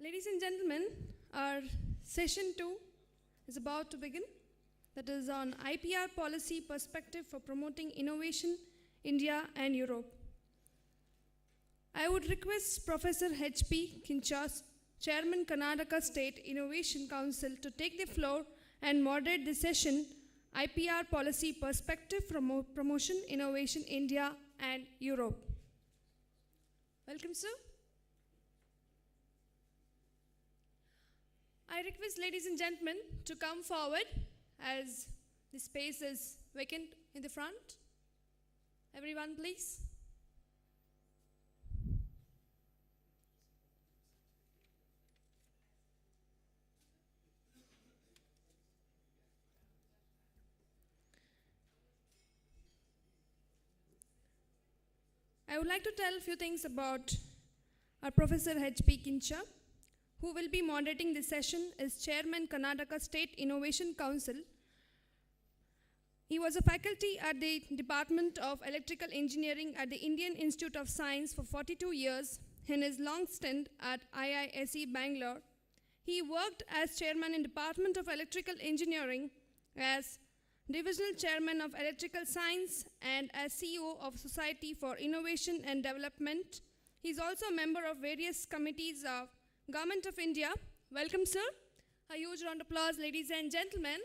Ladies and gentlemen, our session 2 is about to begin. That is on IPR policy perspective for promoting innovation, India and Europe. I would request Professor H.P. Kinchas, Chairman Karnataka State Innovation Council, to take the floor and moderate the session, IPR policy perspective from promotion, innovation, India and Europe. Welcome, sir. I request ladies and gentlemen to come forward as the space is vacant in the front. Everyone, please. I would like to tell a few things about our Professor H.P. Kincha, who will be moderating this session as Chairman Karnataka State Innovation Council. He was a faculty at the Department of Electrical Engineering at the Indian Institute of Science for 42 years in his long stint at IISc Bangalore. He worked as Chairman in Department of Electrical Engineering, as Divisional Chairman of Electrical Science, and as CEO of Society for Innovation and Development. He is also a member of various committees of Government of India. Welcome, sir. A huge round of applause, ladies and gentlemen.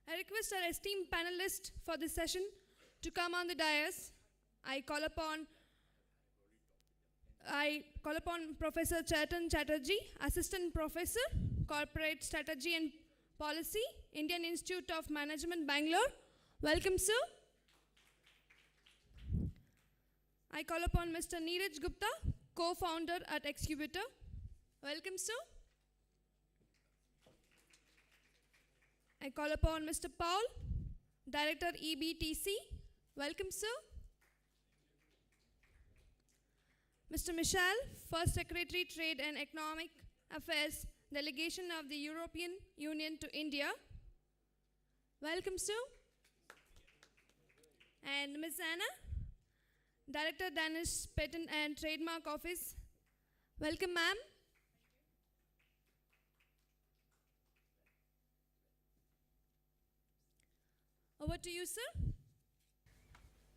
I request our esteemed panelists for this session to come on the dais. I call upon Professor Chaitan Chatterjee, Assistant Professor, Corporate Strategy and Policy, Indian Institute of Management, Bangalore. Welcome, sir. I call upon Mr. Neeraj Gupta, co-founder at Excubator. Welcome, sir. I call upon Mr. Paul, Director EBTC. Welcome, sir. Mr. Michel, First Secretary Trade and Economic Affairs, Delegation of the European Union to India. Welcome, sir. And Ms. Anna, Director, Danish Patent and Trademark Office. Welcome, ma'am. Over to you, sir.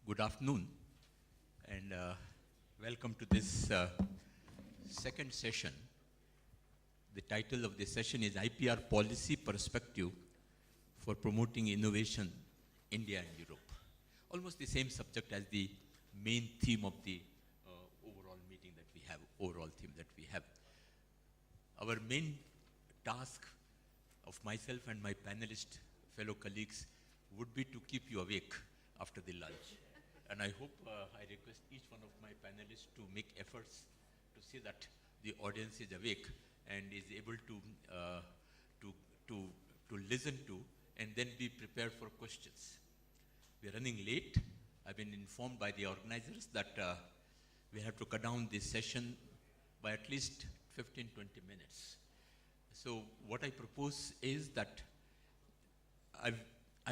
Good afternoon, and welcome to this second session. The title of the session is IPR Policy Perspective for Promoting Innovation, India and Europe. Almost the same subject as the main theme of the overall meeting that we have, Our main task of myself and my panelist fellow colleagues would be to keep you awake after the lunch. And I hope, I request each one of my panelists to make efforts to see that the audience is awake and is able to listen to and then be prepared for questions. We are running late. I've been informed by the organizers that we have to cut down this session by at least 15-20 minutes. So what I propose is that I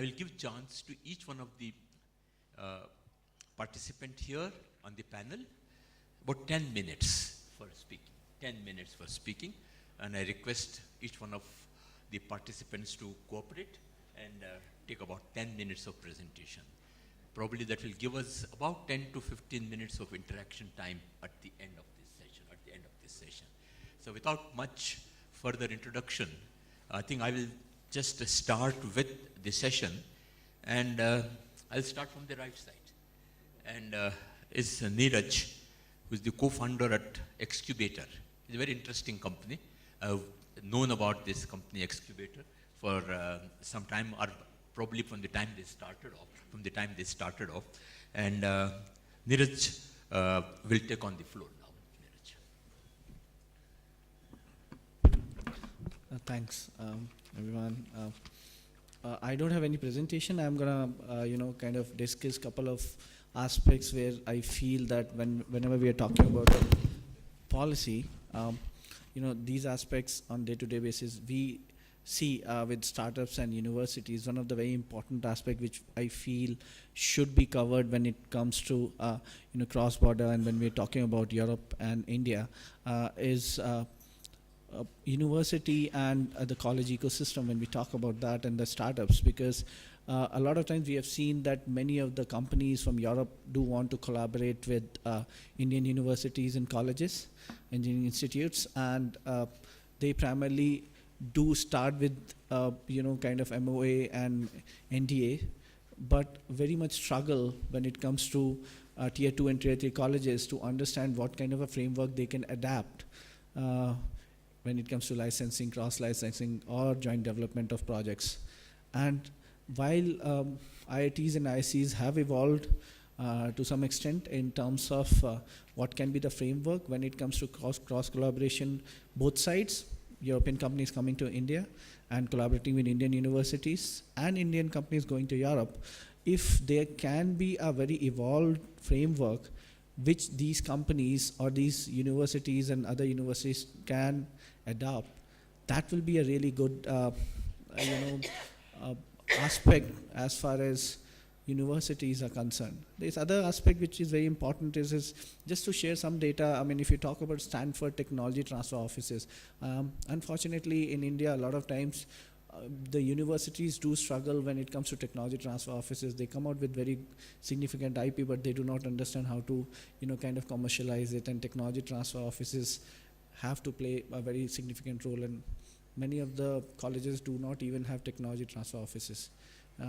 will give chance to each one of the participants here on the panel about 10 minutes for speaking. 10 minutes for speaking, and I request each one of the participants to cooperate and take about 10 minutes of presentation. Probably that will give us about 10 to 15 minutes of interaction time at the end of this session. So without much further introduction, I think I will just start with the session, and I'll start from the right side. And is Neeraj, who is the co-founder at Excubator. It's a very interesting company. I've known about this company, Excubator, for some time, or probably from the time they started off. And Neeraj will take on the floor now. Neeraj. Thanks, everyone. I don't have any presentation. I'm gonna, kind of discuss a couple of aspects where I feel that whenever we are talking about policy, these aspects on day-to-day basis, we see with startups and universities, one of the very important aspect which I feel should be covered when it comes to cross-border, and when we're talking about Europe and India, is university and the college ecosystem, when we talk about that, and the startups, because a lot of times we have seen that many of the companies from Europe do want to collaborate with Indian universities and colleges, engineering institutes, and they primarily do start with kind of MOA and NDA, but very much struggle when it comes to tier 2 and tier 3 colleges to understand what kind of a framework they can adapt when it comes to licensing, cross-licensing, or joint development of projects. And while IITs and IICs have evolved to some extent in terms of what can be the framework when it comes to cross collaboration, both sides, European companies coming to India and collaborating with Indian universities, and Indian companies going to Europe, if there can be a very evolved framework which these companies or these universities and other universities can adopt, that will be a really good aspect as far as universities are concerned. There's other aspect which is very important is just to share some data. I mean, if you talk about Stanford Technology Transfer Offices, unfortunately in India a lot of times the universities do struggle when it comes to technology transfer offices. They come out with very significant IP, but they do not understand how to kind of commercialize it, and technology transfer offices have to play a very significant role, and many of the colleges do not even have technology transfer offices.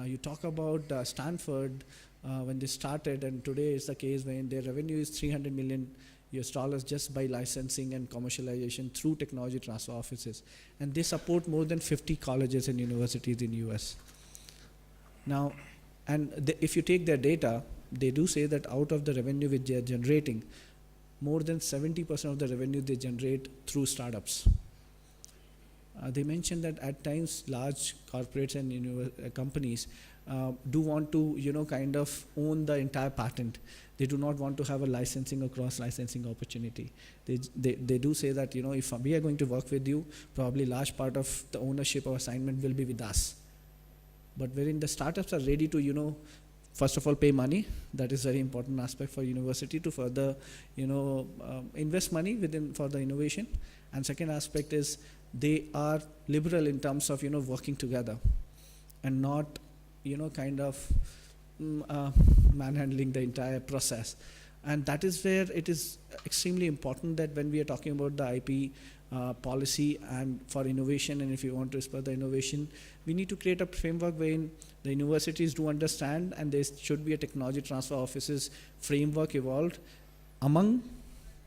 You talk about Stanford when they started, and today is the case when their revenue is $300 million just by licensing and commercialization through technology transfer offices, and they support more than 50 colleges and universities in US. Now, and if you take their data, they do say that out of the revenue which they are generating, more than 70% of the revenue they generate through startups. They mentioned that at times large corporates and companies do want to kind of own the entire patent. They do not want to have a licensing or cross-licensing opportunity. They do say that if we are going to work with you, probably large part of the ownership or assignment will be with us. But wherein the startups are ready to first of all pay money, that is very important aspect for university to further invest money within for the innovation. And second aspect is they are liberal in terms of working together and not kind of manhandling the entire process. And that is where it is extremely important that when we are talking about the IP policy and for innovation, and if you want to spur the innovation, we need to create a framework wherein the universities do understand, and there should be a technology transfer offices framework evolved among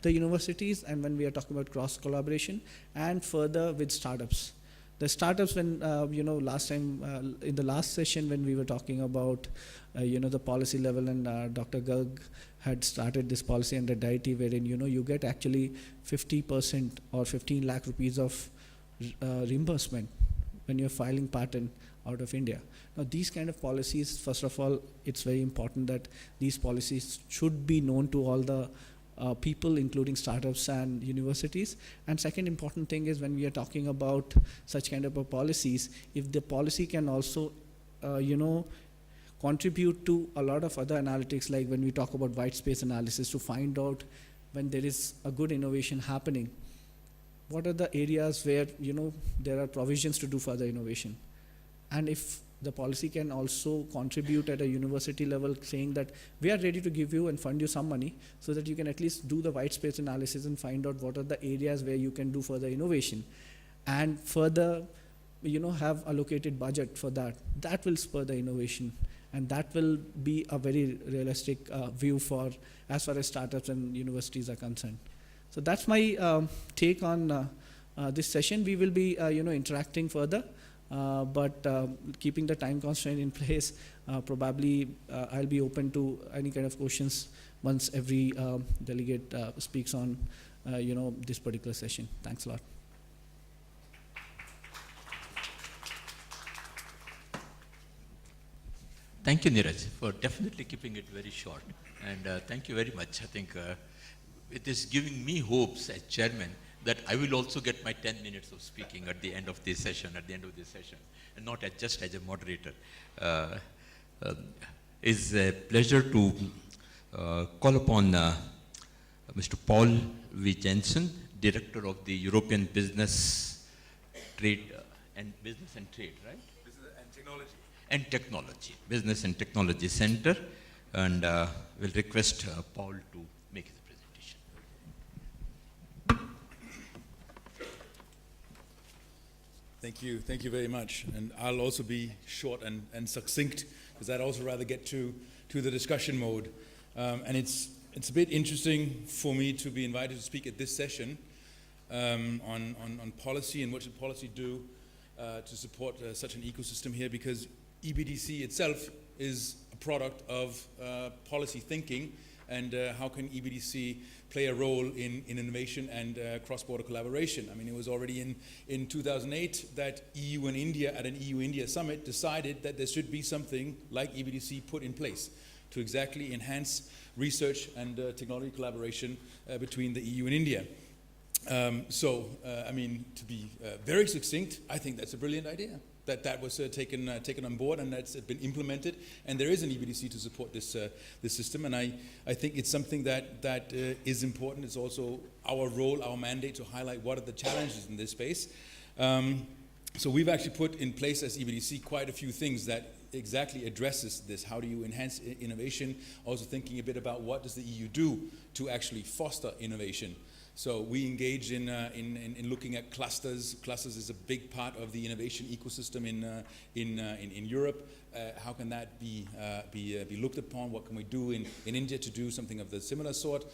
the universities, and when we are talking about cross collaboration, and further with startups. The startups, when last time in the last session when we were talking about the policy level, and Dr. Garg had started this policy under DIT, wherein you get actually 50% or 15 lakh rupees of reimbursement when you're filing patent out of India. Now these kind of policies, first of all, it's very important that these policies should be known to all the people, including startups and universities. And second important thing is when we are talking about such kind of policies, if the policy can also contribute to a lot of other analytics, like when we talk about white space analysis, to find out when there is a good innovation happening, what are the areas where there are provisions to do further innovation. And if the policy can also contribute at a university level, saying that we are ready to give you and fund you some money so that you can at least do the white space analysis and find out what are the areas where you can do further innovation, and further have allocated budget for that. That will spur the innovation, and that will be a very realistic view for as far as startups and universities are concerned. So that's my take on this session. We will be interacting further. But keeping the time constraint in place, probably I'll be open to any kind of questions once every delegate speaks on this particular session. Thanks a lot. Thank you, Neeraj, for definitely keeping it very short. And thank you very much. I think it is giving me hopes as chairman that I will also get my 10 minutes of speaking at the end of this session, and not just as a moderator. It's a pleasure to call upon Mr. Paul V. Jensen, Director of the European Business Trade and Trade, right? Business and Technology. And Technology, Business and Technology Center, and we'll request Paul to make his presentation. Thank you very much. And I'll also be short and succinct, because I'd also rather get to the discussion mode. And it's a bit interesting for me to be invited to speak at this session on policy and what should policy do to support such an ecosystem here, because EBDC itself is a product of policy thinking, and how can EBDC play a role in innovation and cross-border collaboration. I mean, it was already in 2008 that EU and India at an EU-India summit decided that there should be something like EBDC put in place to exactly enhance research and technology collaboration between the EU and India. I mean, to be very succinct, I think that's a brilliant idea. That was taken on board, and that's been implemented, and there is an EBDC to support this system, and I think it's something that is important. It's also our role, our mandate to highlight what are the challenges in this space. So we've actually put in place as EBDC quite a few things that exactly addresses this. How do you enhance innovation? Also thinking a bit about what does the EU do to actually foster innovation. So we engage in looking at clusters. Clusters is a big part of the innovation ecosystem in Europe. How can that be looked upon? What can we do in India to do something of the similar sort?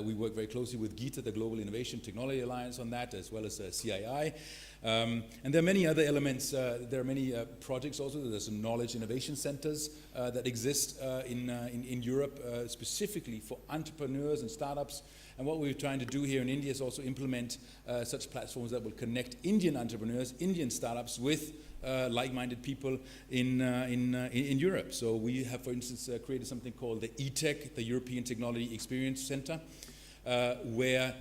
We work very closely with GITA, the Global Innovation Technology Alliance, on that, as well as CII. And there are many other elements. There are many projects also. There's some knowledge innovation centers that exist in Europe, specifically for entrepreneurs and startups. And what we're trying to do here in India is also implement such platforms that will connect Indian entrepreneurs, Indian startups with like-minded people in Europe. So we have, for instance, created something called the ETEC, the European Technology Experience Center, where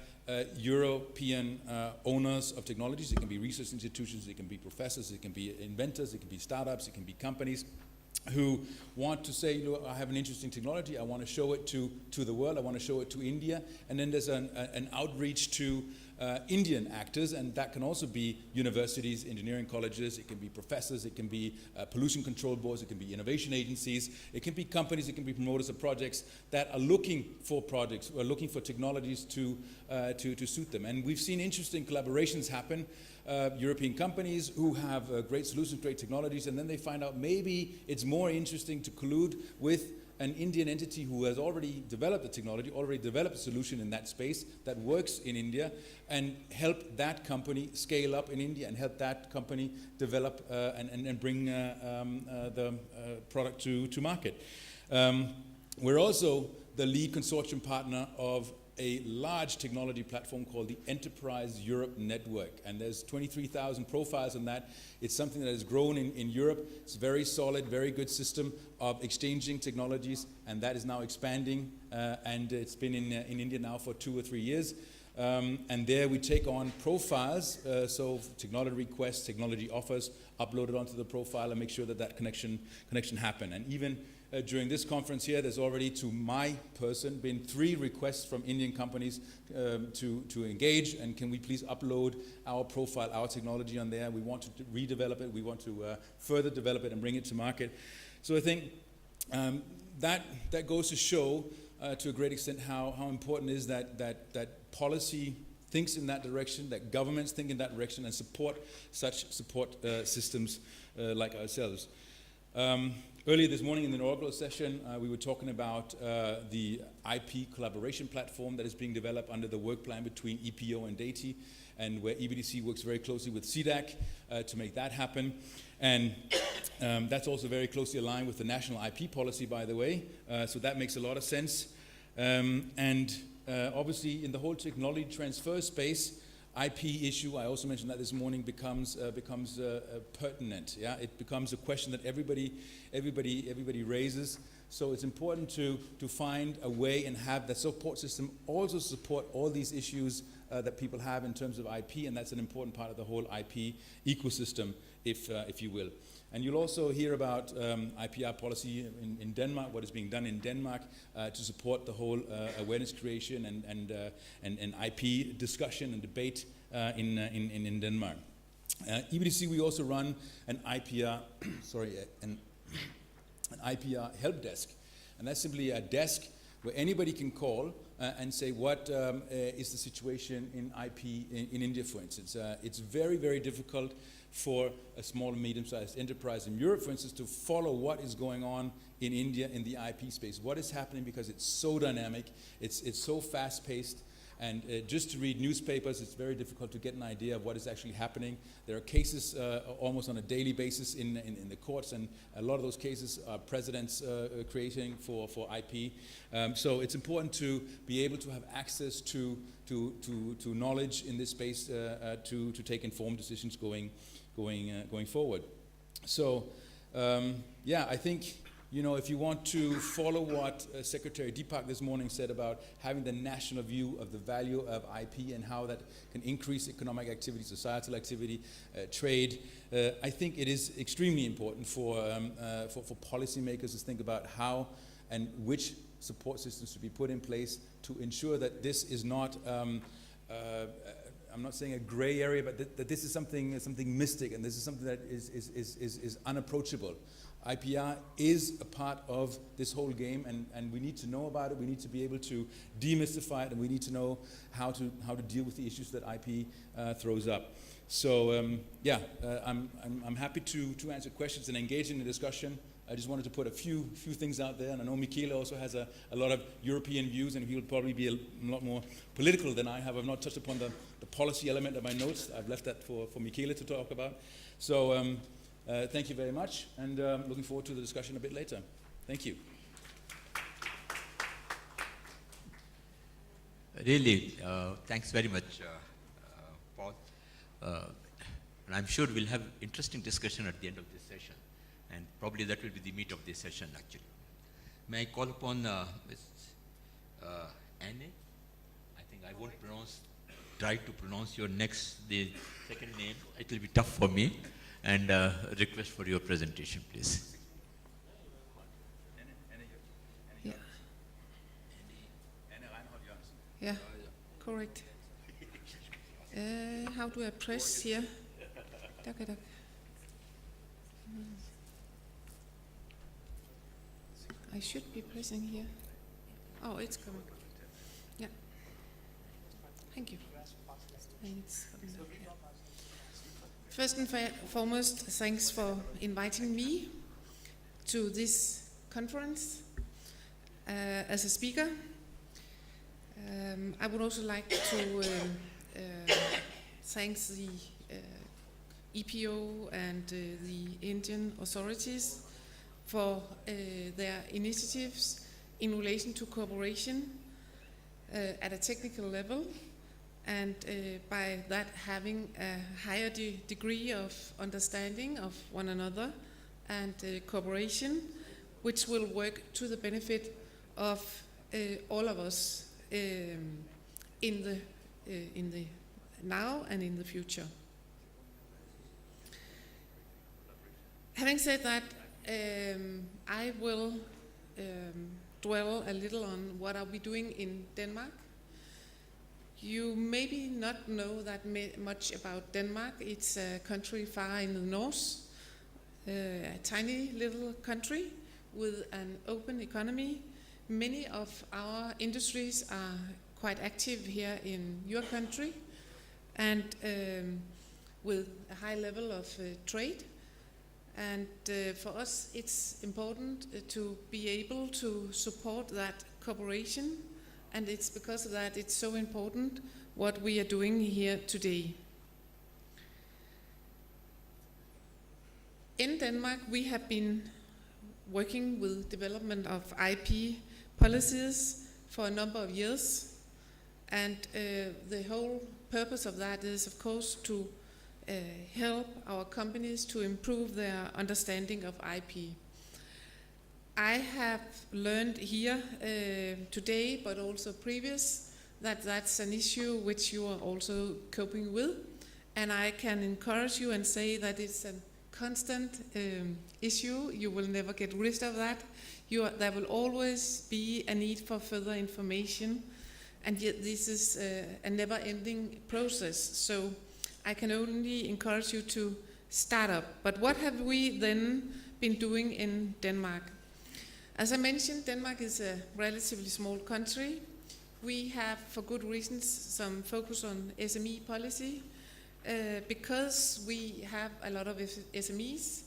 European owners of technologies, it can be research institutions, it can be professors, it can be inventors, it can be startups, it can be companies, who want to say, look, I have an interesting technology, I want to show it to the world, I want to show it to India, and then there's an outreach to Indian actors, and that can also be universities, engineering colleges, it can be professors, it can be pollution control boards, it can be innovation agencies, it can be companies, it can be promoters of projects that are looking for projects, or looking for technologies to suit them. And we've seen interesting collaborations happen. European companies who have great solutions, great technologies, and then they find out maybe it's more interesting to collude with an Indian entity who has already developed the technology, already developed a solution in that space that works in India, and help that company scale up in India and help that company develop and bring the product to market. We're also the lead consortium partner of a large technology platform called the Enterprise Europe Network, and there's 23,000 profiles on that. It's something that has grown in Europe. It's a very solid, very good system of exchanging technologies, and that is now expanding, and it's been in India now for 2 or 3 years. And there we take on profiles, so technology requests, technology offers, uploaded onto the profile and make sure that connection happen. And even during this conference here, there's already, to my person, been 3 requests from Indian companies to engage, and can we please upload our profile, our technology on there. We want to redevelop it, we want to further develop it and bring it to market. So I think that goes to show to a great extent how important it is that policy thinks in that direction, that governments think in that direction, and support such systems like ourselves. Earlier this morning in the inaugural session, we were talking about the IP collaboration platform that is being developed under the work plan between EPO and DATI, and where EBDC works very closely with C-DAC to make that happen. And that's also very closely aligned with the national IP policy, by the way, so that makes a lot of sense. Obviously, in the whole technology transfer space, IP issue, I also mentioned that this morning, becomes pertinent. Yeah, it becomes a question that everybody raises. So it's important to find a way and have the support system also support all these issues that people have in terms of IP, and that's an important part of the whole IP ecosystem, if you will. And you'll also hear about IPR policy in Denmark, what is being done in Denmark to support the whole awareness creation and IP discussion and debate in Denmark. EBDC, we also run an IPR, an IPR help desk, and that's simply a desk where anybody can call and say what is the situation in IP in India, for instance. It's very, very difficult for a small and medium-sized enterprise in Europe, for instance, to follow what is going on in India in the IP space. What is happening, because it's so dynamic, it's so fast-paced, and just to read newspapers, it's very difficult to get an idea of what is actually happening. There are cases almost on a daily basis in the courts, and a lot of those cases are presidents creating for IP. So it's important to be able to have access to knowledge in this space to take informed decisions going forward. So yeah, I think, you know, if you want to follow what Secretary Deepak this morning said about having the national view of the value of IP and how that can increase economic activity, societal activity, trade, I think it is extremely important for policymakers to think about how and which support systems to be put in place to ensure that this is not I'm not saying a gray area, but that this is something mystic, and this is something that is unapproachable. IPR is a part of this whole game, and we need to know about it. We need to be able to demystify it, and we need to know how to deal with the issues that IP throws up. So yeah, I'm happy to answer questions and engage in the discussion. I just wanted to put a few things out there, and I know Michele also has a lot of European views, and he'll probably be a lot more political than I have. I've not touched upon the policy element of my notes. I've left that for Michele to talk about. So thank you very much, and looking forward to the discussion a bit later. Thank you. Really, thanks very much, Paul. And I'm sure we'll have interesting discussion at the end of this session. And probably that will be the meat of this session, actually. May I call upon Ms. Anne? I think I won't try to pronounce the second name. It will be tough for me. And request for your presentation, please. Yeah. Yeah, correct. How do I press here? I should be pressing here. Oh, it's coming. Yeah. Thank you. And it's coming up here. First and foremost, thanks for inviting me to this conference as a speaker. I would also like to thank the EPO and the Indian authorities for their initiatives in relation to cooperation at a technical level, and by that having a higher degree of understanding of one another and cooperation, which will work to the benefit of all of us in the now and in the future. Having said that, I will dwell a little on what are we doing in Denmark. You maybe not know that much about Denmark. It's a country far in the north, a tiny little country with an open economy. Many of our industries are quite active here in your country, and with a high level of trade. And for us, it's important to be able to support that cooperation, and it's because of that it's so important what we are doing here today. In Denmark, we have been working with development of IP policies for a number of years, and the whole purpose of that is, of course, to help our companies to improve their understanding of IP. I have learned here today, but also previous, that that's an issue which you are also coping with. And I can encourage you and say that it's a constant issue. You will never get rid of that. There will always be a need for further information. And yet this is a never-ending process. So I can only encourage you to start up. But what have we then been doing in Denmark? As I mentioned, Denmark is a relatively small country. We have, for good reasons, some focus on SME policy because we have a lot of SMEs,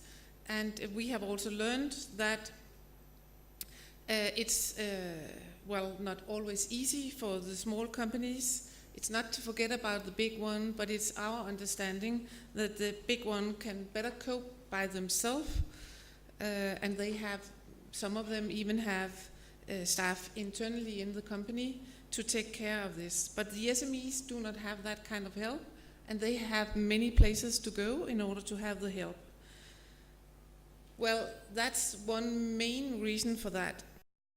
and we have also learned that it's not always easy for the small companies. It's not to forget about the big one, but it's our understanding that the big one can better cope by themselves, and they have, some of them even have staff internally in the company to take care of this. But the SMEs do not have that kind of help, and they have many places to go in order to have the help. Well, that's one main reason for that.